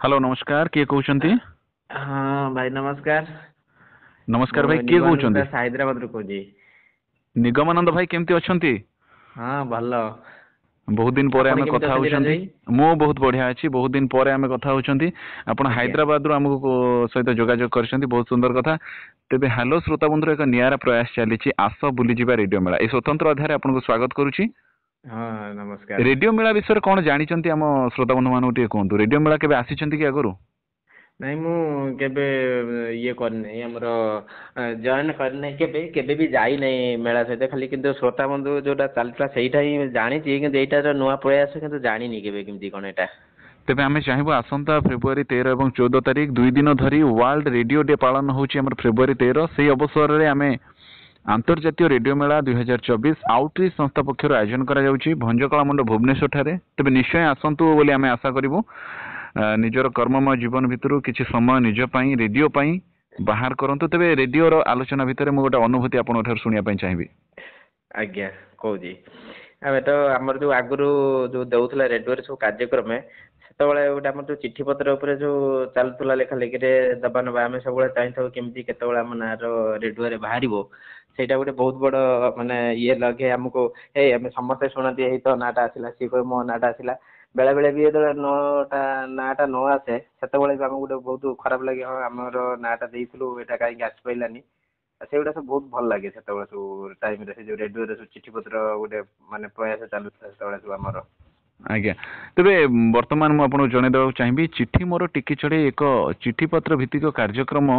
Hello नमस्कार किए कहउछंती। हाँ भाई नमस्कार। नमस्कार भाई ମୁଁ किए ନିଗମାନନ୍ଦ कहउछंती। ଦାସ ହାଇଦ୍ରାବାଦରୁ କହୁଛି। निगमानंद भाई केमती अछंती। ହଁ ଭଲ। बहुत दिन पर ଆପଣ आमे କେମିତି कथा ଅଛନ୍ତି ରାଜୁ होउछंती। ଭାଇ? मो बहुत बढ़िया अछि बहुत दिन पर आमे कथा होउछंती। आपण ଆଜ୍ଞା हैदराबाद रु हमको सहित जोगाजोग करछंती बहुत सुंदर कथा। तेबे हेलो श्रोता बंधु एक नियारा प्रयास चलीछि आस बुली जिबा रेडियो मेला ए स्वतंत्र अध्याय आपनको स्वागत करूछि। ହଁ ନମସ୍କାର। रेडियो मेला विषय कोन जानिचंती हम श्रोता बंधु मानु टिके कोंतु रेडियो मेला केबे आसीचंती कि आगरु। ନାଇଁ ମୁଁ କେବେ ଇଏ କରିନାହିଁ ଆମର ଜଏନ୍ କରିନାହିଁ କେବେ କେବେ ବି ଯାଇନାହିଁ ମେଳା ସହିତ ଖାଲି କିନ୍ତୁ ଶ୍ରୋତା ବନ୍ଧୁ ଯୋଉଟା ଚାଲିଥିଲା ସେଇଟା ହିଁ ଜାଣିଛି କିନ୍ତୁ ଏଇଟାର ନୂଆ ପ୍ରୟାସ କିନ୍ତୁ ଜାଣିନି କେବେ କେମିତି କଣ ଏଇଟା। तेबे आमे चाहेबो आसंता फेब्रुआरी 13 एवं 14 तारिख दुई दिन धरी वर्ल्ड रेडियो डे पालन होउछि हमर फेब्रुआरी 13 सेही अवसर रे आमे अंतर्जातीय रेडियो मेला 2024 आउटरीच संस्था पक्षर आयोजन करा जाउछि भंजकला मंडल भुवनेश्वर ठारे। तेबे निश्चय आसंतु बोली आमे आशा करिवो। निजर कर्ममय जीवन भितरु किछि समय निज पई रेडियो पई बाहर करंतु। तेबे रेडियो रो आलोचना भितरे मु गोटे अनुभूति आपन ठार सुनिया पई चाहिबी। ଆଜ୍ଞା କହୁଛି ଆମେ ତ ଆମର ଯୋଉ ଆଗରୁ ଯୋଉ ଦଉଥିଲା ରେଡିଓରେ ସବୁ କାର୍ଯ୍ୟକ୍ରମ ସେତେବେଳେ ଗୋଟେ ଆମର ଯୋଉ ଚିଠି ପତ୍ର ଉପରେ ଯୋଉ ଚାଲୁଥିଲା ଲେଖା ଲେଖିରେ ଦବା ନବା ଆମେ ସବୁବେଳେ ଚାହିଁଥାଉ କେମିତି କେତେବେଳେ ଆମ ନାଁର ରେଡିଓରେ ବାହାରିବ ସେଇଟା ଗୋଟେ ବହୁତ ବଡ ମାନେ ଇଏ ଲାଗେ ଆମକୁ। ହେଇ ଆମେ ସମସ୍ତେ ଶୁଣନ୍ତି ଏଇ ତ ନାଁଟା ଆସିଲା ସିଏ କହିବ ମୋ ନାଁଟା ଆସିଲା ବେଳେ ବେଳେ ବି ଯେତେବେଳେ ନାଁଟା ନ ଆସେ ସେତେବେଳେ ବି ଆମକୁ ଗୋଟେ ବହୁତ ଖରାପ ଲାଗେ ହଁ ଆମର ନାଁଟା ଦେଇଥିଲୁ ଏଇଟା କାହିଁକି ଆସିପାରିଲାନି। ସେଗୁଡା ସବୁ ବହୁତ ଭଲ ଲାଗେ ସେତେବେଳେ ସବୁ ଟାଇମରେ ସେ ଯୋଉ ରେଡିଓରେ ସବୁ ଚିଠି ପତ୍ର ଗୋଟେ ମାନେ ପ୍ରୟାସ ଚାଲୁଥିଲା ସେତେବେଳେ ସବୁ ଆମର। आज्ञा तेबे वर्तमान मु आपन जणे देबा चाहिबी चिट्ठी मोर टिकी छड़े एक चिट्ठी पत्र भित्तिक कार्यक्रम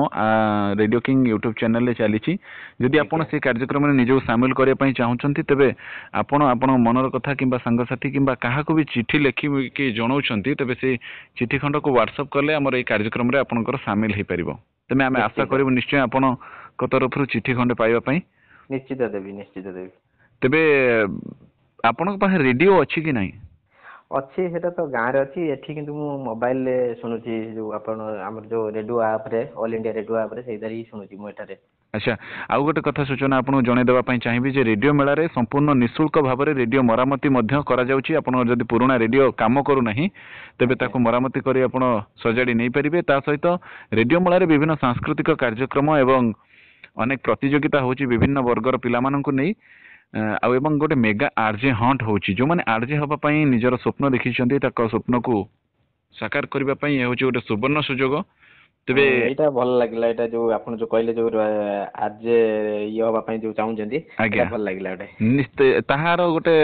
रेडियो किंग यूट्यूब चैनल रे चलीछि। जदि आपन ଆଜ୍ଞା से कार्यक्रम रे निजो शामिल करिया पई चाहुचंती तेबे आपन आपन मनर कथा किंबा संगसाथी किंबा काहाको भी चिट्ठी लेखि के जणाउचंती तेबे से चिट्ठी खंड को व्हाट्सएप करले हमर ए कार्यक्रम रे आपनकर शामिल हे परिबो। तमे आमे आशा ନିଶ୍ଚିତ करिवो निश्चय आपन को तरफ रु चिट्ठी खंड पाइबा पई। ନିଶ୍ଚିତ ଦେବି ନିଶ୍ଚିତ ଦେବି। तेबे आपन पाखे रेडियो अछि कि नाही। ଅଛି ସେଟା ତ ଗାଁରେ ଅଛି ଏଠି କିନ୍ତୁ ମୁଁ ମୋବାଇଲରେ ଶୁଣୁଛି ଯୋଉ ଆପଣ ଆମର ଯୋଉ ରେଡିଓ ଆପରେ ଅଲ୍ ଇଣ୍ଡିଆ ରେଡିଓ ଆପରେ ସେଇଟାରେ ହିଁ ଶୁଣୁଛି ମୁଁ ଏଠାରେ। अच्छा आउ गोटे कथा सूचना आपन जणे देबा पई चाहिबी जे रेडियो मेला रे संपूर्ण निशुल्क भाबरे रेडियो मरामती मध्य करा जाउची। आपन जदि पुराना रेडियो काम करू नाही तेबे ଆଜ୍ଞା ताको मरामती करी आपन सजाडी नै परिबे। ता सहित रेडियो मेला रे विभिन्न सांस्कृतिक कार्यक्रम एवं अनेक प्रतियोगिता होची विभिन्न वर्गर पिलामाननकु नै आ एवं गोटे मेगा आरजे हंट होची जो माने आरजे हबा पई निजर स्वप्न देखिछंती ताको स्वप्न को साकार करबा पई ए होची गोटे सुवर्ण सुजोग। तेबे ଏଇଟା ଭଲ ଲାଗିଲା ଏଇଟା ଯୋଉ ଆପଣ ଯୋଉ କହିଲେ ଯୋଉ ଆର୍ଜେ ଇଏ ହବା ପାଇଁ ଯୋଉ ଚାହୁଁଛନ୍ତି आज्ञा ଏଇଟା ଭଲ ଲାଗିଲା ଗୋଟେ। निश्चय ताहार गोटे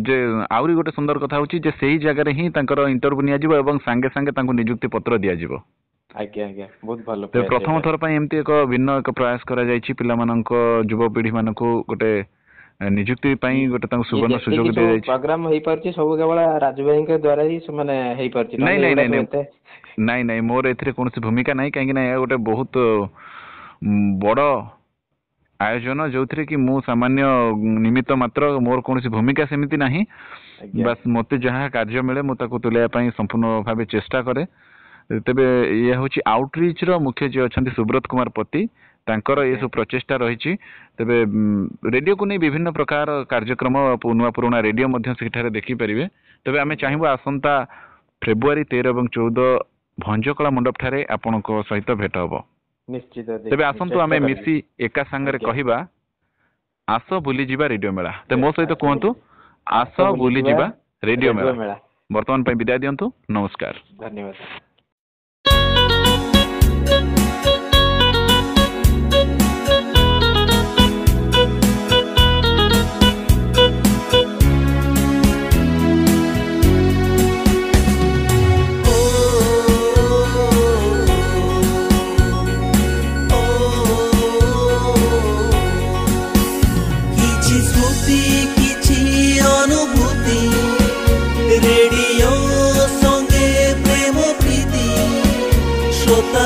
जे आउरी गोटे सुंदर कथा होची जे सेही जगह रे ही तांकर इंटरव्यू निया जिवो एवं संगे संगे तांको नियुक्ति पत्र दिया जिवो। ଆଜ୍ଞା ଆଜ୍ଞା ବହୁତ ଭଲ तो ପ୍ରୟାସ प्रथम ଏଇଟା। थर पई एमती एक भिन्न एक प्रयास करा जायछि पिलामाननको युवपीढ़ी मानको गोटे नियुक्ति पई गोटे तांको सुवर्ण सुजोग दिया जायछि। प्रोग्राम ହେଇ ପାରୁଛି ସବୁ କେବଳ ରାଜୁ ଭାଇଙ୍କ ଦ୍ୱାରା ହିଁ ସେମାନେ ହେଇ ପାରୁଛି नहीं ନହେଲେ नहीं ଏଗୁଡା नहीं ସବୁ नहीं ଏତେ नहीं नहीं मोर एथिरे कोनसी भूमिका नहीं कहीं ना गोटे बहुत बड़ आयोजन जो थी कि मु सामान्य निमित्त मात्र मोर कौन भूमिका सेमती ना ଆଜ୍ଞା बस मत जहाँ कार्य मिले मुझे तुलाइवाई संपूर्ण भाव चेष्टा करे। तेबे ये हूँ आउटरीच रो मुख्य जी अच्छा सुब्रत कुमार पति तांकर ये सब प्रचेष्टा रही। तेबे रेडियो को नहीं विभिन्न प्रकार कार्यक्रम नुआ पुराना रेडियो सेठारे देखिपारे। तेबे आमे चाहिबो आसंता फेब्रुआरी 13 और 14 भंजकला मंडप ठारे आपनक सहित भेट हबो। ନିଶ୍ଚିତ तेबे आसंतु आमे मिसी एका संगरे कहिबा आस बुली जिबा रेडियो मेला। ते मो सहित कहंतु आस बुली जिबा रेडियो मेला। वर्तमान पई विदाय दियंतु नमस्कार धन्यवाद।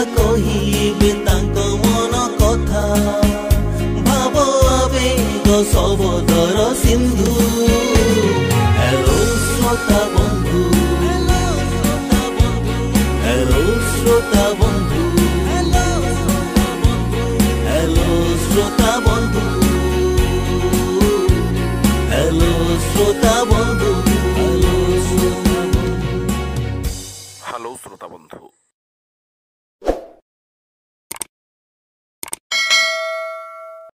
कहिबे तांको मन कथा भाव आवेग सबदर सिंधु